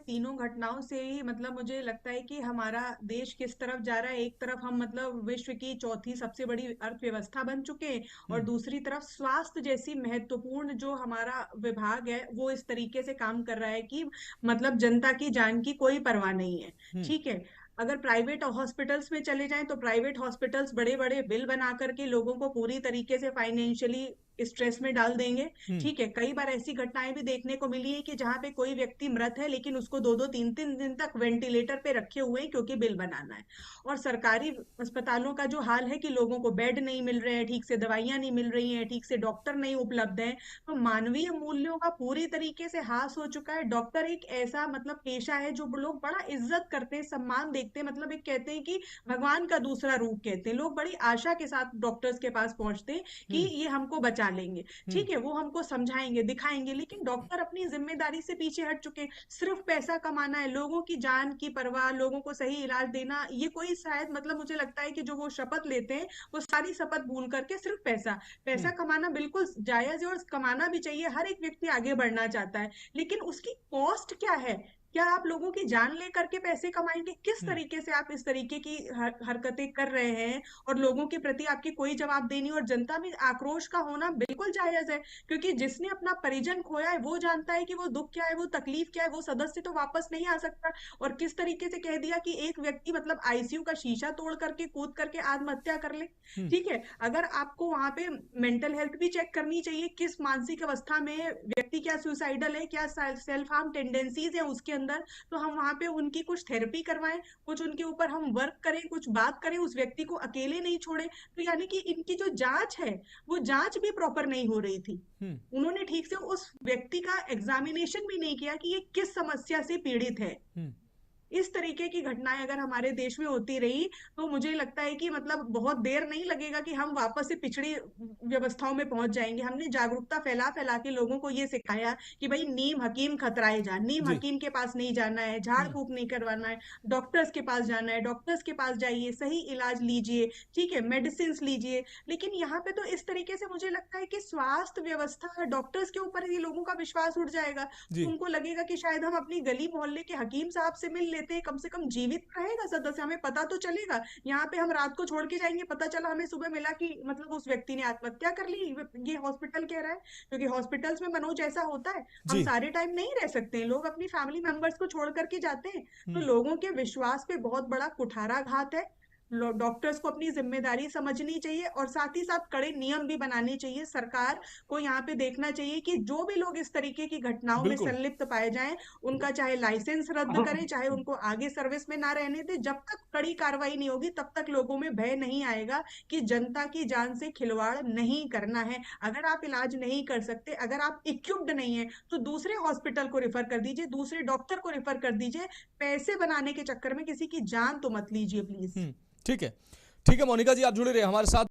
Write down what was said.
तीनों घटनाओं से ही मतलब मुझे लगता है कि हमारा देश किस तरफ जा रहा है। एक तरफ हम मतलब विश्व की चौथी सबसे बड़ी अर्थव्यवस्था बन चुके हैं, और हुँ, दूसरी तरफ स्वास्थ्य जैसी महत्वपूर्ण जो हमारा विभाग है वो इस तरीके से काम कर रहा है कि मतलब जनता की जान की कोई परवाह नहीं है। हुँ, ठीक है, अगर प्राइवेट हॉस्पिटल्स में चले जाएं तो प्राइवेट हॉस्पिटल्स बड़े बड़े बिल बना करके लोगों को पूरी तरीके से फाइनेंशियली स्ट्रेस में डाल देंगे। हुँ, ठीक है, कई बार ऐसी घटनाएं भी देखने को मिली है कि जहां पे कोई व्यक्ति मृत है लेकिन उसको दो दो तीन तीन दिन तक वेंटिलेटर पे रखे हुए हैं क्योंकि बिल बनाना है। और सरकारी अस्पतालों का जो हाल है कि लोगों को बेड नहीं मिल रहे हैं, ठीक से दवाइयां नहीं मिल रही हैं, ठीक से डॉक्टर नहीं उपलब्ध हैं। तो मानवीय मूल्यों का पूरी तरीके से हास हो चुका है। डॉक्टर एक ऐसा मतलब पेशा है जो लोग बड़ा इज्जत करते हैं, सम्मान देखते हैं, मतलब एक कहते हैं कि भगवान का दूसरा रूप कहते हैं। लोग बड़ी आशा के साथ डॉक्टर्स के पास पहुंचते हैं कि हुँ, ये हमको बचा लेंगे। हुँ, ठीक है, वो हमको समझाएंगे दिखाएंगे, लेकिन डॉक्टर अपनी जिम्मेदारी से पीछे हट चुके। सिर्फ पैसा कमाना है, लोगों की जान की परवाह, लोगों को सही इलाज देना, ये कोई शायद मतलब मुझे लगता है कि जो वो शपथ लेते हैं वो सारी शपथ भूल करके सिर्फ पैसा हुँ, पैसा कमाना बिल्कुल जायज है और कमाना भी चाहिए। हर एक व्यक्ति आगे बढ़ना चाहता है, लेकिन उसकी कॉस्ट क्या है? क्या आप लोगों की जान लेकर के पैसे कमाएंगे? किस हुँ, तरीके से आप इस तरीके की हरकतें कर रहे हैं? और लोगों के प्रति आपकी कोई जवाबदेही नहीं। और जनता में आक्रोश का होना बिल्कुल जायज है, क्योंकि जिसने अपना परिजन खोया है वो जानता है कि वो दुख क्या है, वो तकलीफ क्या है। वो सदस्य तो वापस नहीं आ सकता। और किस तरीके से कह दिया कि एक व्यक्ति मतलब आईसीयू का शीशा तोड़ करके कूद करके आत्महत्या कर ले। हुँ, ठीक है, अगर आपको वहां पे मेंटल हेल्थ भी चेक करनी चाहिए, किस मानसिक अवस्था में व्यक्ति, क्या सुसाइडल है, क्या सेल्फ हार्म टेंडेंसीज है उसके अंदर, तो हम वहां पे उनकी कुछ थेरेपी करवाएं, कुछ उनके ऊपर हम वर्क करें, कुछ बात करें, उस व्यक्ति को अकेले नहीं छोड़े। तो यानी कि इनकी जो जांच है वो जांच भी प्रॉपर नहीं हो रही थी। हुँ, उन्होंने ठीक से उस व्यक्ति का एग्जामिनेशन भी नहीं किया कि ये किस समस्या से पीड़ित है। हुँ, इस तरीके की घटनाएं अगर हमारे देश में होती रही तो मुझे लगता है कि मतलब बहुत देर नहीं लगेगा कि हम वापस से पिछड़ी व्यवस्थाओं में पहुंच जाएंगे। हमने जागरूकता फैला फैला के लोगों को ये सिखाया कि भाई नीम हकीम खतराए जा, नीम जी, हकीम के पास नहीं जाना है, झाड़ हुँ, फूक नहीं करवाना है, डॉक्टर्स के पास जाना है, डॉक्टर्स के पास जाइए, सही इलाज लीजिए, ठीक है, मेडिसिन लीजिए। लेकिन यहाँ पे तो इस तरीके से मुझे लगता है कि स्वास्थ्य व्यवस्था डॉक्टर्स के ऊपर ही लोगों का विश्वास उठ जाएगा। जी, उनको लगेगा कि शायद हम अपनी गली मोहल्ले के हकीम साहब से मिल लेते हैं, कम से कम जीवित रहेगा सदस्य, हमें पता तो चलेगा। यहाँ पे हम रात को छोड़ के जाएंगे, पता चला हमें सुबह मिला कि मतलब उस व्यक्ति ने आत्महत्या कर ली, ये हॉस्पिटल कह रहा है। क्योंकि हॉस्पिटल्स में मनोज ऐसा होता है, हम जी, सारे टाइम नहीं रह सकते हैं, लोग अपनी फैमिली मेंबर्स को छोड़ करके जाते हैं। तो हुँ, लोगों के विश्वास पे बहुत बड़ा कुठाराघात है। डॉक्टर्स को अपनी जिम्मेदारी समझनी चाहिए और साथ ही साथ कड़े नियम भी बनाने चाहिए। सरकार को यहाँ पे देखना चाहिए कि जो भी लोग इस तरीके की घटनाओं में बिल्कुल। संलिप्त पाए जाएं, उनका चाहे लाइसेंस रद्द करें, चाहे उनको आगे सर्विस में ना रहने दें। जब तक कड़ी कार्रवाई नहीं होगी तब तक लोगों में भय नहीं आएगा कि जनता की जान से खिलवाड़ नहीं करना है। अगर आप इलाज नहीं कर सकते, अगर आप इक्विप्ड नहीं है, तो दूसरे हॉस्पिटल को रेफर कर दीजिए, दूसरे डॉक्टर को रेफर कर दीजिए। पैसे बनाने के चक्कर में किसी की जान तो मत लीजिए प्लीज। हुँ, ठीक है। ठीक है मोनिका जी, आप जुड़े रहिए हमारे साथ।